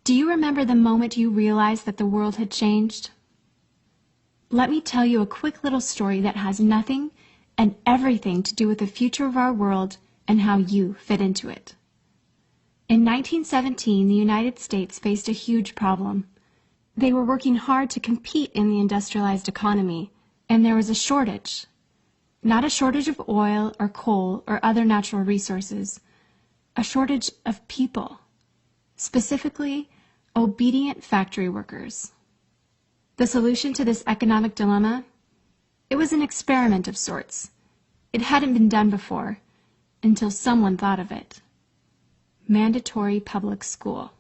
Do you remember the moment you realized that the world had changed? Let me tell you a quick little story that has nothing and everything to do with the future of our world and how you fit into it. In 1917, the United States faced a huge problem. They were working hard to compete in the industrialized economy, and there was a shortage. Not a shortage of oil or coal or other natural resources, a shortage of people, specifically obedient factory workers. The solution to this economic dilemma? It was an experiment of sorts. It hadn't been done before, until someone thought of it. Mandatory public school.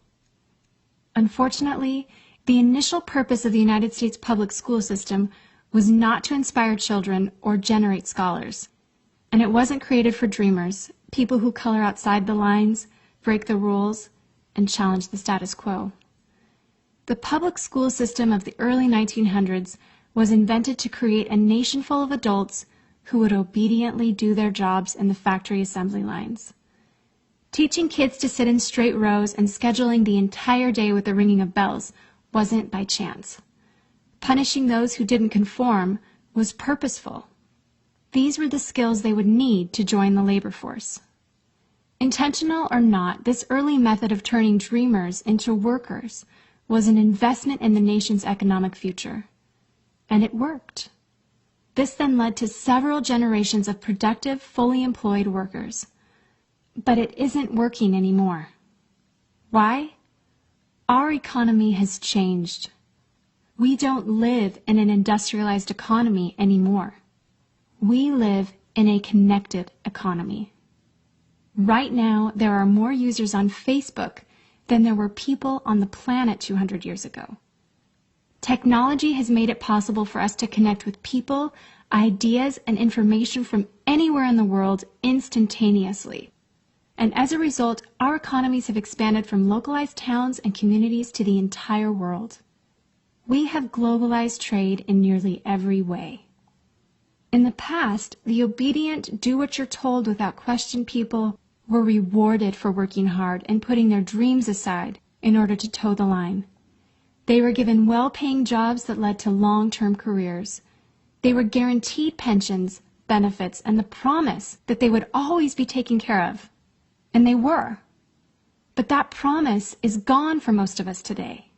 Unfortunately, the initial purpose of the United States public school system was not to inspire children or generate scholars. And it wasn't created for dreamers, people who color outside the lines, break the rules, and challenge the status quo. The public school system of the early 1900s was invented to create a nation full of adults who would obediently do their jobs in the factory assembly lines. Teaching kids to sit in straight rows and scheduling the entire day with the ringing of bells wasn't by chance. Punishing those who didn't conform was purposeful. These were the skills they would need to join the labor force. Intentional or not, this early method of turning dreamers into workers was an investment in the nation's economic future. And it worked. This then led to several generations of productive, fully employed workers. But it isn't working anymore. Why? Our economy has changed. We don't live in an industrialized economy anymore. We live in a connected economy. Right now, there are more users on Facebook than there were people on the planet 200 years ago. Technology has made it possible for us to connect with people, ideas, and information from anywhere in the world instantaneously. And as a result, our economies have expanded from localized towns and communities to the entire world. We have globalized trade in nearly every way. In the past, the obedient, do-what-you're-told without question people were rewarded for working hard and putting their dreams aside in order to toe the line. They were given well-paying jobs that led to long-term careers. They were guaranteed pensions, benefits, and the promise that they would always be taken care of. And they were. But that promise is gone for most of us today.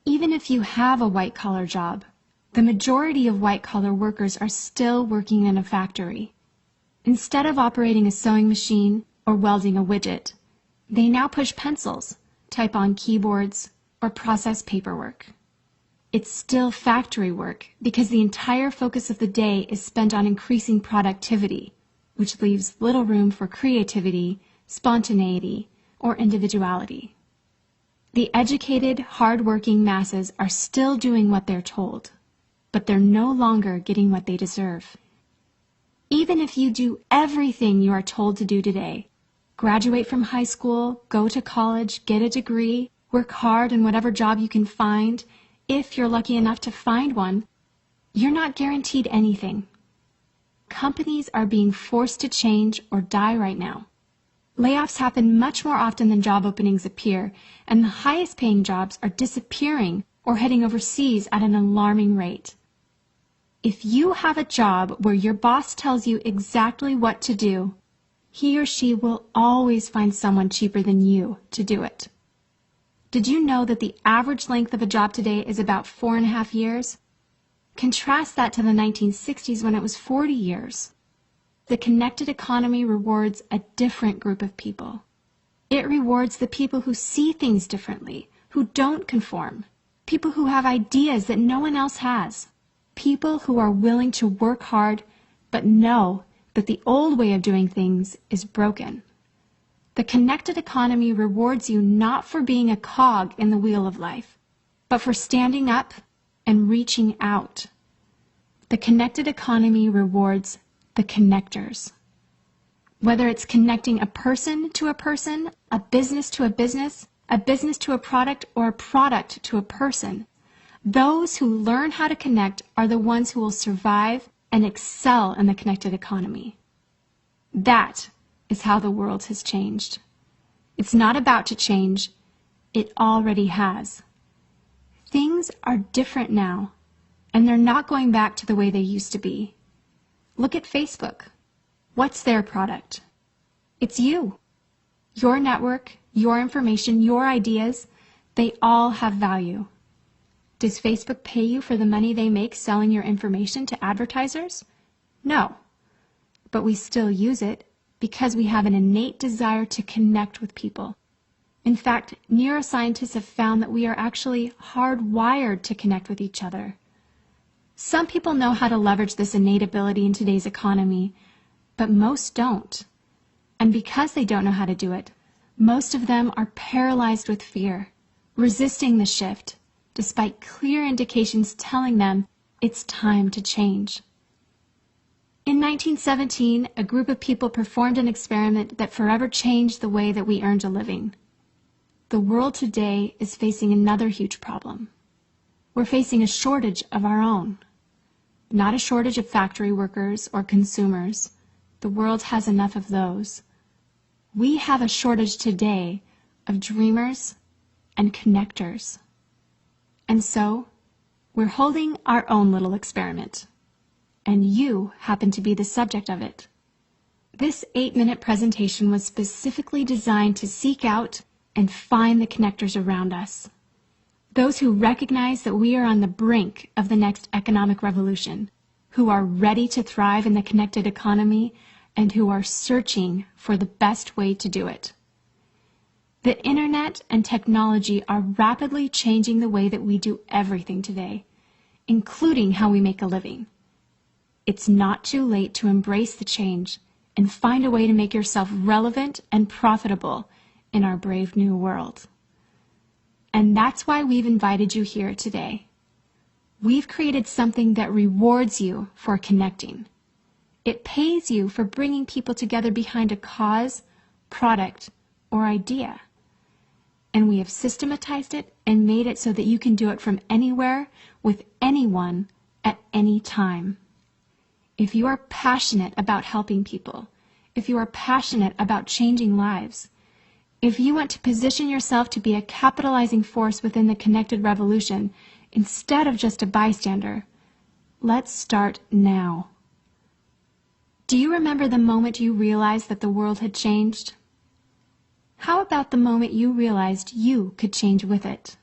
Even if you have a white-collar job, the majority of white-collar workers are still working in a factory. Instead of operating a sewing machine or welding a widget, they now push pencils, type on keyboards, or process paperwork. It's still factory work because the entire focus of the day is spent on increasing productivity, which leaves little room for creativity, spontaneity, or individuality. The educated, hard-working masses are still doing what they're told, but they're no longer getting what they deserve. Even if you do everything you are told to do today, graduate from high school, go to college, get a degree, work hard in whatever job you can find, if you're lucky enough to find one, you're not guaranteed anything. Companies are being forced to change or die right now. Layoffs happen much more often than job openings appear, and the highest paying jobs are disappearing or heading overseas at an alarming rate. If you have a job where your boss tells you exactly what to do, he or she will always find someone cheaper than you to do it. Did you know that the average length of a job today is about 4.5 years? Contrast that to the 1960s when it was 40 years. The connected economy rewards a different group of people. It rewards the people who see things differently, who don't conform, people who have ideas that no one else has, people who are willing to work hard but know that the old way of doing things is broken. The connected economy rewards you not for being a cog in the wheel of life, but for standing up and reaching out. The connected economy rewards the connectors. Whether it's connecting a person to a person, a business to a business to a product, or a product to a person, those who learn how to connect are the ones who will survive and excel in the connected economy. That is how the world has changed. It's not about to change. It already has. Things are different now, and they're not going back to the way they used to be. Look at Facebook. What's their product? It's you. Your network, your information, your ideas, they all have value. Does Facebook pay you for the money they make selling your information to advertisers? No. But we still use it because we have an innate desire to connect with people. In fact, neuroscientists have found that we are actually hardwired to connect with each other. Some people know how to leverage this innate ability in today's economy, but most don't. And because they don't know how to do it, most of them are paralyzed with fear, resisting the shift, despite clear indications telling them it's time to change. In 1917, a group of people performed an experiment that forever changed the way that we earned a living. The world today is facing another huge problem. We're facing a shortage of our own. Not a shortage of factory workers or consumers. The world has enough of those. We have a shortage today of dreamers and connectors. And so, we're holding our own little experiment. And you happen to be the subject of it. This 8-minute presentation was specifically designed to seek out and find the connectors around us. Those who recognize that we are on the brink of the next economic revolution, who are ready to thrive in the connected economy, and who are searching for the best way to do it. The internet and technology are rapidly changing the way that we do everything today, including how we make a living. It's not too late to embrace the change and find a way to make yourself relevant and profitable in our brave new world. And that's why we've invited you here today. We've created something that rewards you for connecting. It pays you for bringing people together behind a cause, product, or idea. And we have systematized it and made it so that you can do it from anywhere with anyone at any time. If you are passionate about helping people, if you are passionate about changing lives, if you want to position yourself to be a capitalizing force within the connected revolution instead of just a bystander, let's start now. Do you remember the moment you realized that the world had changed? How about the moment you realized you could change with it?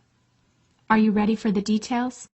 Are you ready for the details?